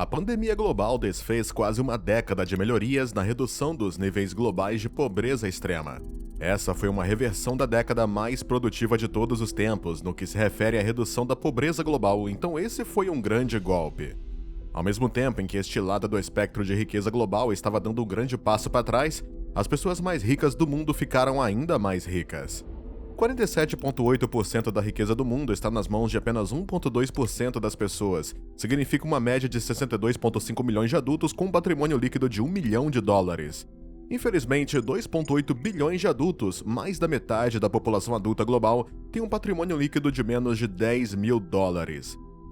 A pandemia global desfez quase uma década de melhorias na redução dos níveis globais de pobreza extrema. Essa foi uma reversão da década mais produtiva de todos os tempos no que se refere à redução da pobreza global, então esse foi um grande golpe. Ao mesmo tempo em que este lado do espectro de riqueza global estava dando um grande passo para trás, as pessoas mais ricas do mundo ficaram ainda mais ricas. 47,8% da riqueza do mundo está nas mãos de apenas 1,2% das pessoas. Significa uma média de 62,5 milhões de adultos com um patrimônio líquido de $1 milhão. Infelizmente, 2,8 bilhões de adultos, mais da metade da população adulta global, tem um patrimônio líquido de menos de $10 mil.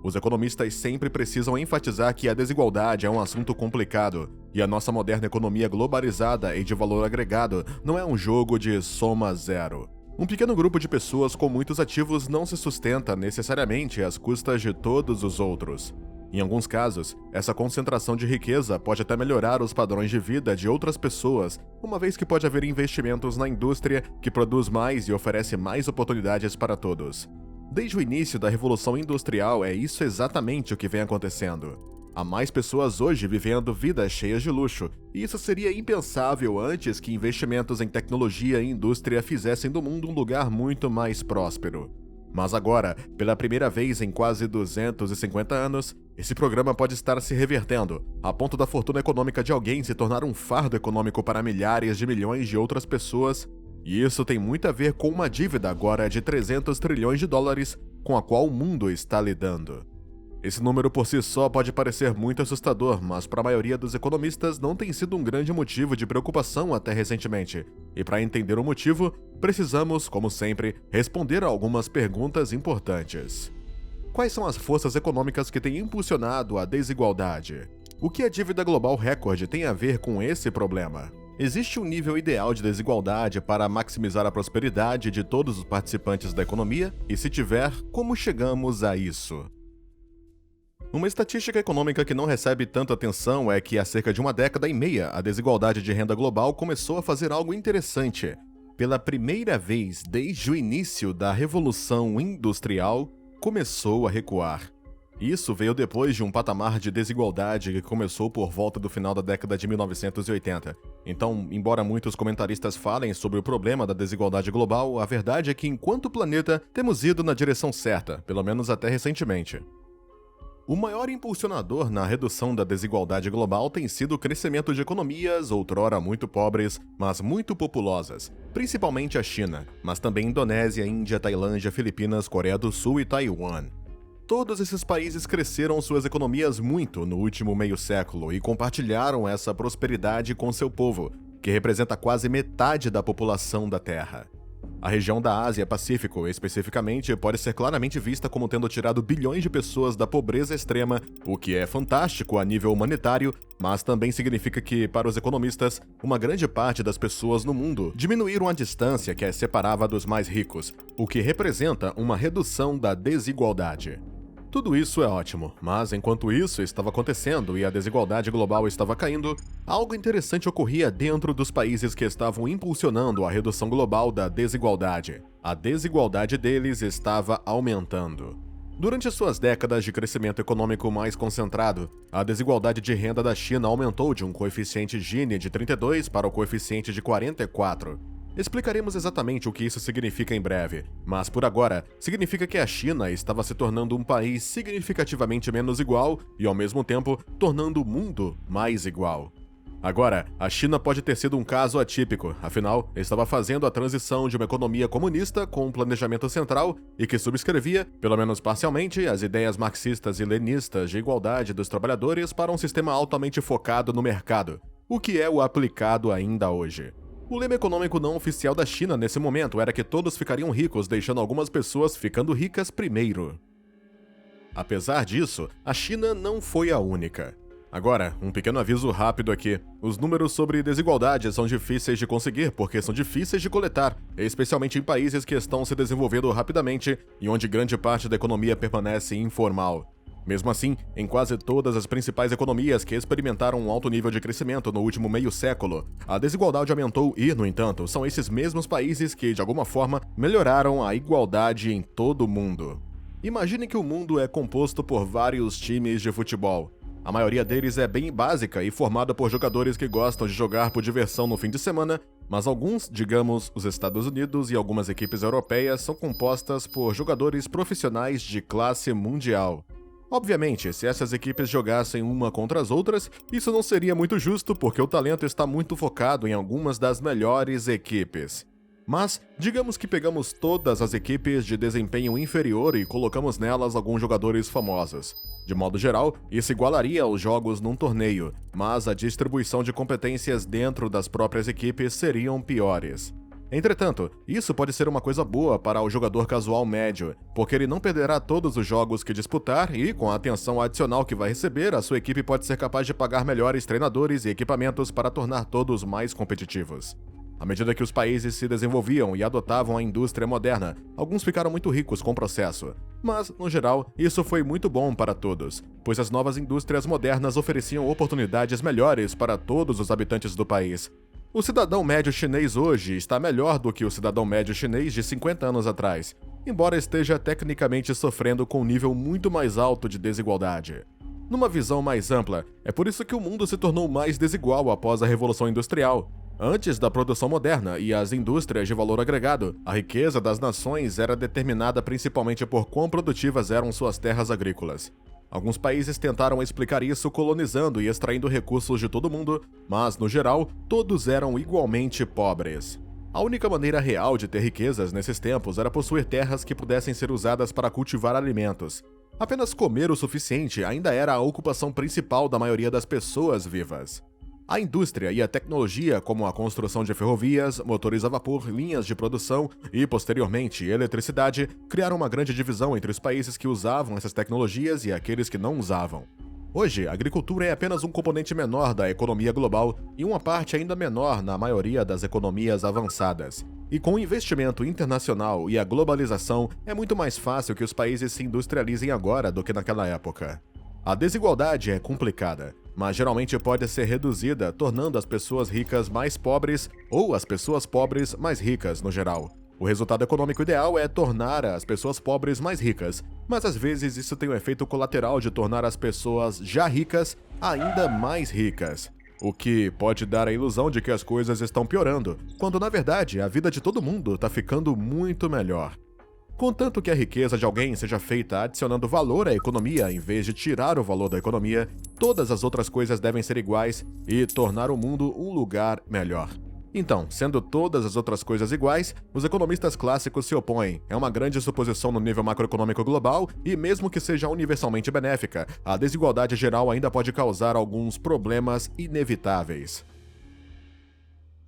Os economistas sempre precisam enfatizar que a desigualdade é um assunto complicado, e a nossa moderna economia globalizada e de valor agregado não é um jogo de soma zero. Um pequeno grupo de pessoas com muitos ativos não se sustenta necessariamente às custas de todos os outros. Em alguns casos, essa concentração de riqueza pode até melhorar os padrões de vida de outras pessoas, uma vez que pode haver investimentos na indústria que produz mais e oferece mais oportunidades para todos. Desde o início da Revolução Industrial, é isso exatamente o que vem acontecendo. Há mais pessoas hoje vivendo vidas cheias de luxo, e isso seria impensável antes que investimentos em tecnologia e indústria fizessem do mundo um lugar muito mais próspero. Mas agora, pela primeira vez em quase 250 anos, esse programa pode estar se revertendo, a ponto da fortuna econômica de alguém se tornar um fardo econômico para milhares de milhões de outras pessoas, e isso tem muito a ver com uma dívida agora de $300 trilhões com a qual o mundo está lidando. Esse número por si só pode parecer muito assustador, mas para a maioria dos economistas não tem sido um grande motivo de preocupação até recentemente. E para entender o motivo, precisamos, como sempre, responder a algumas perguntas importantes. Quais são as forças econômicas que têm impulsionado a desigualdade? O que a dívida global recorde tem a ver com esse problema? Existe um nível ideal de desigualdade para maximizar a prosperidade de todos os participantes da economia? E se tiver, como chegamos a isso? Uma estatística econômica que não recebe tanta atenção é que há cerca de uma década e meia a desigualdade de renda global começou a fazer algo interessante. Pela primeira vez desde o início da Revolução Industrial, começou a recuar. Isso veio depois de um patamar de desigualdade que começou por volta do final da década de 1980. Então, embora muitos comentaristas falem sobre o problema da desigualdade global, a verdade é que enquanto planeta temos ido na direção certa, pelo menos até recentemente. O maior impulsionador na redução da desigualdade global tem sido o crescimento de economias outrora muito pobres, mas muito populosas, principalmente a China, mas também Indonésia, Índia, Tailândia, Filipinas, Coreia do Sul e Taiwan. Todos esses países cresceram suas economias muito no último meio século e compartilharam essa prosperidade com seu povo, que representa quase metade da população da Terra. A região da Ásia-Pacífico, especificamente, pode ser claramente vista como tendo tirado bilhões de pessoas da pobreza extrema, o que é fantástico a nível humanitário, mas também significa que, para os economistas, uma grande parte das pessoas no mundo diminuíram a distância que as separava dos mais ricos, o que representa uma redução da desigualdade. Tudo isso é ótimo, mas enquanto isso estava acontecendo e a desigualdade global estava caindo, algo interessante ocorria dentro dos países que estavam impulsionando a redução global da desigualdade. A desigualdade deles estava aumentando. Durante suas décadas de crescimento econômico mais concentrado, a desigualdade de renda da China aumentou de um coeficiente Gini de 32 para o coeficiente de 44. Explicaremos exatamente o que isso significa em breve, mas por agora, significa que a China estava se tornando um país significativamente menos igual e, ao mesmo tempo, tornando o mundo mais igual. Agora, a China pode ter sido um caso atípico, afinal, estava fazendo a transição de uma economia comunista com um planejamento central e que subscrevia, pelo menos parcialmente, as ideias marxistas e leninistas de igualdade dos trabalhadores para um sistema altamente focado no mercado, o que é o aplicado ainda hoje. O lema econômico não oficial da China nesse momento era que todos ficariam ricos, deixando algumas pessoas ficando ricas primeiro. Apesar disso, a China não foi a única. Agora, um pequeno aviso rápido aqui. Os números sobre desigualdade são difíceis de conseguir porque são difíceis de coletar, especialmente em países que estão se desenvolvendo rapidamente e onde grande parte da economia permanece informal. Mesmo assim, em quase todas as principais economias que experimentaram um alto nível de crescimento no último meio século, a desigualdade aumentou e, no entanto, são esses mesmos países que, de alguma forma, melhoraram a igualdade em todo o mundo. Imagine que o mundo é composto por vários times de futebol. A maioria deles é bem básica e formada por jogadores que gostam de jogar por diversão no fim de semana, mas alguns, digamos, os Estados Unidos e algumas equipes europeias são compostas por jogadores profissionais de classe mundial. Obviamente, se essas equipes jogassem uma contra as outras, isso não seria muito justo porque o talento está muito focado em algumas das melhores equipes. Mas, digamos que pegamos todas as equipes de desempenho inferior e colocamos nelas alguns jogadores famosos. De modo geral, isso igualaria os jogos num torneio, mas a distribuição de competências dentro das próprias equipes seriam piores. Entretanto, isso pode ser uma coisa boa para o jogador casual médio, porque ele não perderá todos os jogos que disputar e, com a atenção adicional que vai receber, a sua equipe pode ser capaz de pagar melhores treinadores e equipamentos para tornar todos mais competitivos. À medida que os países se desenvolviam e adotavam a indústria moderna, alguns ficaram muito ricos com o processo. Mas, no geral, isso foi muito bom para todos, pois as novas indústrias modernas ofereciam oportunidades melhores para todos os habitantes do país. O cidadão médio chinês hoje está melhor do que o cidadão médio chinês de 50 anos atrás, embora esteja tecnicamente sofrendo com um nível muito mais alto de desigualdade. Numa visão mais ampla, é por isso que o mundo se tornou mais desigual após a Revolução Industrial. Antes da produção moderna e as indústrias de valor agregado, a riqueza das nações era determinada principalmente por quão produtivas eram suas terras agrícolas. Alguns países tentaram explicar isso colonizando e extraindo recursos de todo mundo, mas, no geral, todos eram igualmente pobres. A única maneira real de ter riquezas nesses tempos era possuir terras que pudessem ser usadas para cultivar alimentos. Apenas comer o suficiente ainda era a ocupação principal da maioria das pessoas vivas. A indústria e a tecnologia, como a construção de ferrovias, motores a vapor, linhas de produção e, posteriormente, eletricidade, criaram uma grande divisão entre os países que usavam essas tecnologias e aqueles que não usavam. Hoje, a agricultura é apenas um componente menor da economia global e uma parte ainda menor na maioria das economias avançadas. E com o investimento internacional e a globalização, é muito mais fácil que os países se industrializem agora do que naquela época. A desigualdade é complicada, mas geralmente pode ser reduzida tornando as pessoas ricas mais pobres ou as pessoas pobres mais ricas no geral. O resultado econômico ideal é tornar as pessoas pobres mais ricas, mas às vezes isso tem o efeito colateral de tornar as pessoas já ricas ainda mais ricas, o que pode dar a ilusão de que as coisas estão piorando, quando na verdade a vida de todo mundo está ficando muito melhor. Contanto que a riqueza de alguém seja feita adicionando valor à economia em vez de tirar o valor da economia, todas as outras coisas devem ser iguais e tornar o mundo um lugar melhor. Então, sendo todas as outras coisas iguais, os economistas clássicos se opõem. É uma grande suposição no nível macroeconômico global e, mesmo que seja universalmente benéfica, a desigualdade geral ainda pode causar alguns problemas inevitáveis.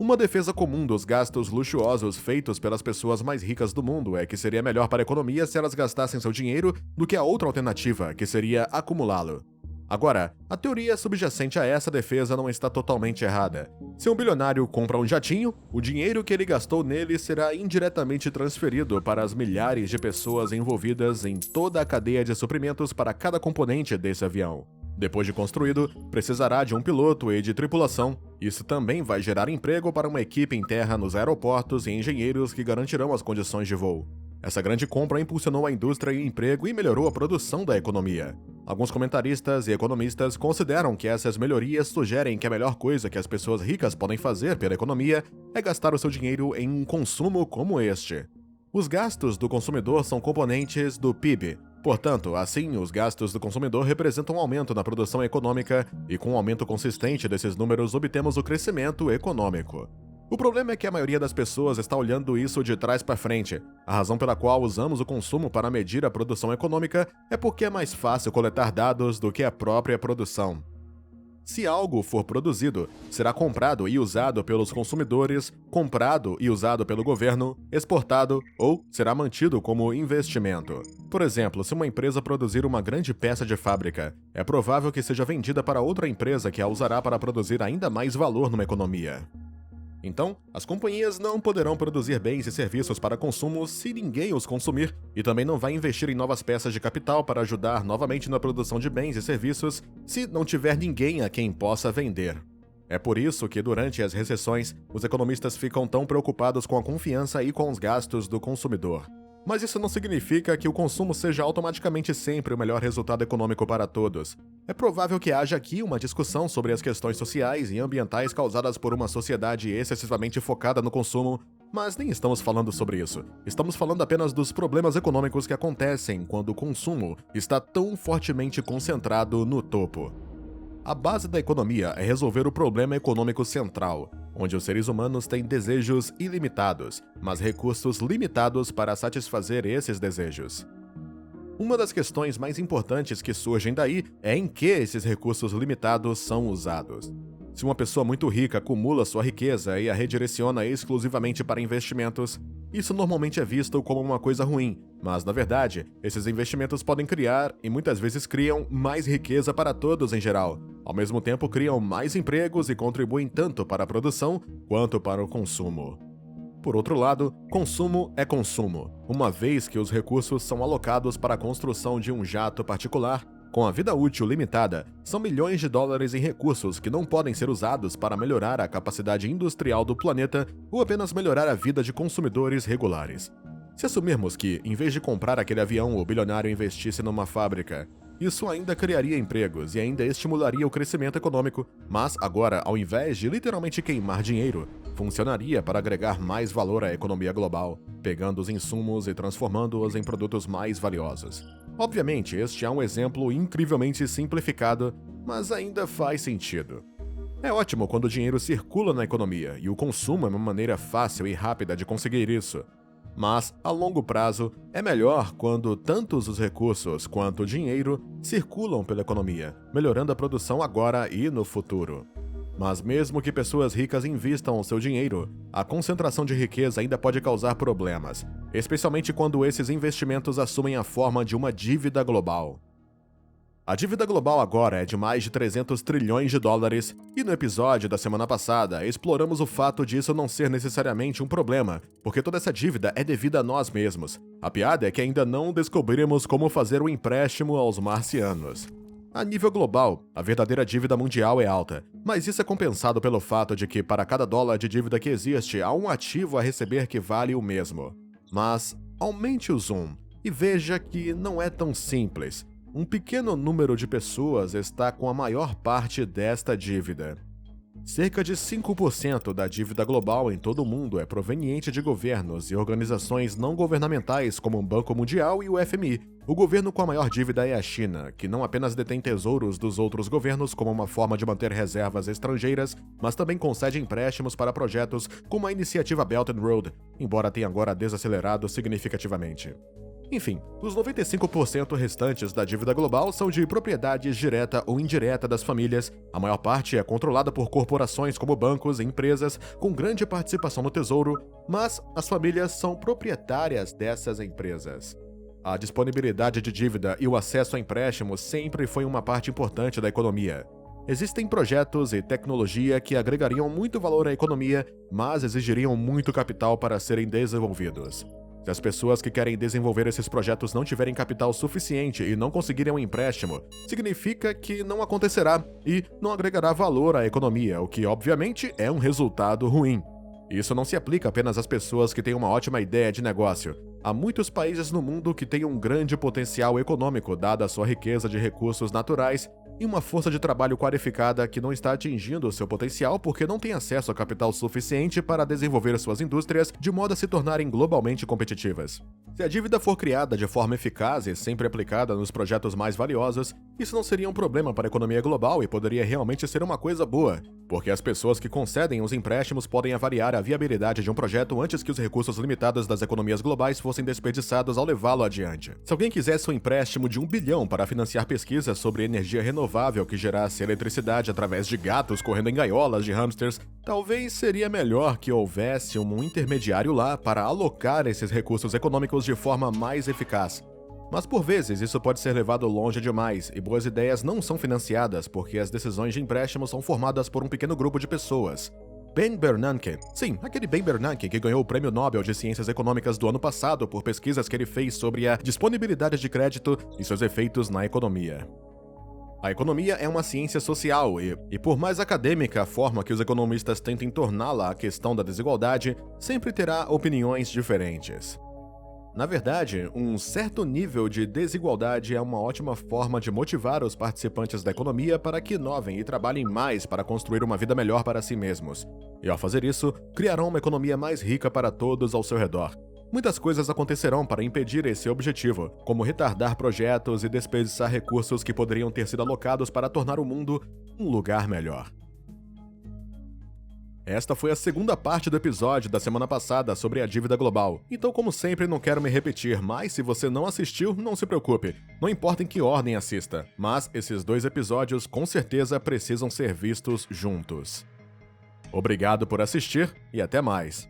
Uma defesa comum dos gastos luxuosos feitos pelas pessoas mais ricas do mundo é que seria melhor para a economia se elas gastassem seu dinheiro do que a outra alternativa, que seria acumulá-lo. Agora, a teoria subjacente a essa defesa não está totalmente errada. Se um bilionário compra um jatinho, o dinheiro que ele gastou nele será indiretamente transferido para as milhares de pessoas envolvidas em toda a cadeia de suprimentos para cada componente desse avião. Depois de construído, precisará de um piloto e de tripulação. Isso também vai gerar emprego para uma equipe em terra nos aeroportos e engenheiros que garantirão as condições de voo. Essa grande compra impulsionou a indústria e emprego e melhorou a produção da economia. Alguns comentaristas e economistas consideram que essas melhorias sugerem que a melhor coisa que as pessoas ricas podem fazer pela economia é gastar o seu dinheiro em um consumo como este. Os gastos do consumidor são componentes do PIB. Portanto, assim, os gastos do consumidor representam um aumento na produção econômica e com um aumento consistente desses números obtemos o crescimento econômico. O problema é que a maioria das pessoas está olhando isso de trás para frente. A razão pela qual usamos o consumo para medir a produção econômica é porque é mais fácil coletar dados do que a própria produção. Se algo for produzido, será comprado e usado pelos consumidores, comprado e usado pelo governo, exportado ou será mantido como investimento. Por exemplo, se uma empresa produzir uma grande peça de fábrica, é provável que seja vendida para outra empresa que a usará para produzir ainda mais valor numa economia. Então, as companhias não poderão produzir bens e serviços para consumo se ninguém os consumir, e também não vai investir em novas peças de capital para ajudar novamente na produção de bens e serviços se não tiver ninguém a quem possa vender. É por isso que, durante as recessões, os economistas ficam tão preocupados com a confiança e com os gastos do consumidor. Mas isso não significa que o consumo seja automaticamente sempre o melhor resultado econômico para todos. É provável que haja aqui uma discussão sobre as questões sociais e ambientais causadas por uma sociedade excessivamente focada no consumo, mas nem estamos falando sobre isso. Estamos falando apenas dos problemas econômicos que acontecem quando o consumo está tão fortemente concentrado no topo. A base da economia é resolver o problema econômico central, onde os seres humanos têm desejos ilimitados, mas recursos limitados para satisfazer esses desejos. Uma das questões mais importantes que surgem daí é em que esses recursos limitados são usados. Se uma pessoa muito rica acumula sua riqueza e a redireciona exclusivamente para investimentos, isso normalmente é visto como uma coisa ruim, mas na verdade, esses investimentos podem criar, e muitas vezes criam, mais riqueza para todos em geral. Ao mesmo tempo, criam mais empregos e contribuem tanto para a produção quanto para o consumo. Por outro lado, consumo é consumo, uma vez que os recursos são alocados para a construção de um jato particular, com a vida útil limitada, são milhões de dólares em recursos que não podem ser usados para melhorar a capacidade industrial do planeta ou apenas melhorar a vida de consumidores regulares. Se assumirmos que, em vez de comprar aquele avião, o bilionário investisse numa fábrica, isso ainda criaria empregos e ainda estimularia o crescimento econômico, mas agora, ao invés de literalmente queimar dinheiro, funcionaria para agregar mais valor à economia global, pegando os insumos e transformando-os em produtos mais valiosos. Obviamente, este é um exemplo incrivelmente simplificado, mas ainda faz sentido. É ótimo quando o dinheiro circula na economia, e o consumo é uma maneira fácil e rápida de conseguir isso. Mas, a longo prazo, é melhor quando tanto os recursos quanto o dinheiro circulam pela economia, melhorando a produção agora e no futuro. Mas mesmo que pessoas ricas invistam o seu dinheiro, a concentração de riqueza ainda pode causar problemas, especialmente quando esses investimentos assumem a forma de uma dívida global. A dívida global agora é de mais de 300 trilhões de dólares, e no episódio da semana passada exploramos o fato de isso não ser necessariamente um problema, porque toda essa dívida é devida a nós mesmos. A piada é que ainda não descobrimos como fazer o empréstimo aos marcianos. A nível global, a verdadeira dívida mundial é alta, mas isso é compensado pelo fato de que para cada dólar de dívida que existe, há um ativo a receber que vale o mesmo. Mas aumente o zoom e veja que não é tão simples. Um pequeno número de pessoas está com a maior parte desta dívida. Cerca de 5% da dívida global em todo o mundo é proveniente de governos e organizações não governamentais como o Banco Mundial e o FMI. O governo com a maior dívida é a China, que não apenas detém tesouros dos outros governos como uma forma de manter reservas estrangeiras, mas também concede empréstimos para projetos como a iniciativa Belt and Road, embora tenha agora desacelerado significativamente. Enfim, os 95% restantes da dívida global são de propriedade direta ou indireta das famílias. A maior parte é controlada por corporações como bancos e empresas com grande participação no tesouro, mas as famílias são proprietárias dessas empresas. A disponibilidade de dívida e o acesso a empréstimos sempre foi uma parte importante da economia. Existem projetos e tecnologia que agregariam muito valor à economia, mas exigiriam muito capital para serem desenvolvidos. Se as pessoas que querem desenvolver esses projetos não tiverem capital suficiente e não conseguirem um empréstimo, significa que não acontecerá e não agregará valor à economia, o que obviamente é um resultado ruim. Isso não se aplica apenas às pessoas que têm uma ótima ideia de negócio. Há muitos países no mundo que têm um grande potencial econômico dada a sua riqueza de recursos naturais e uma força de trabalho qualificada que não está atingindo seu potencial porque não tem acesso a capital suficiente para desenvolver suas indústrias de modo a se tornarem globalmente competitivas. Se a dívida for criada de forma eficaz e sempre aplicada nos projetos mais valiosos, isso não seria um problema para a economia global e poderia realmente ser uma coisa boa, porque as pessoas que concedem os empréstimos podem avaliar a viabilidade de um projeto antes que os recursos limitados das economias globais fossem desperdiçados ao levá-lo adiante. Se alguém quisesse um empréstimo de 1 bilhão para financiar pesquisas sobre energia renovável que gerasse eletricidade através de gatos correndo em gaiolas de hamsters, talvez seria melhor que houvesse um intermediário lá para alocar esses recursos econômicos de forma mais eficaz. Mas por vezes isso pode ser levado longe demais e boas ideias não são financiadas porque as decisões de empréstimo são formadas por um pequeno grupo de pessoas. Ben Bernanke, sim, aquele Ben Bernanke que ganhou o Prêmio Nobel de Ciências Econômicas do ano passado por pesquisas que ele fez sobre a disponibilidade de crédito e seus efeitos na economia. A economia é uma ciência social e por mais acadêmica a forma que os economistas tentem torná-la a questão da desigualdade, sempre terá opiniões diferentes. Na verdade, um certo nível de desigualdade é uma ótima forma de motivar os participantes da economia para que inovem e trabalhem mais para construir uma vida melhor para si mesmos. E ao fazer isso, criarão uma economia mais rica para todos ao seu redor. Muitas coisas acontecerão para impedir esse objetivo, como retardar projetos e desperdiçar recursos que poderiam ter sido alocados para tornar o mundo um lugar melhor. Esta foi a segunda parte do episódio da semana passada sobre a dívida global. Então, como sempre, não quero me repetir, mas se você não assistiu, não se preocupe. Não importa em que ordem assista, mas esses 2 episódios com certeza precisam ser vistos juntos. Obrigado por assistir e até mais.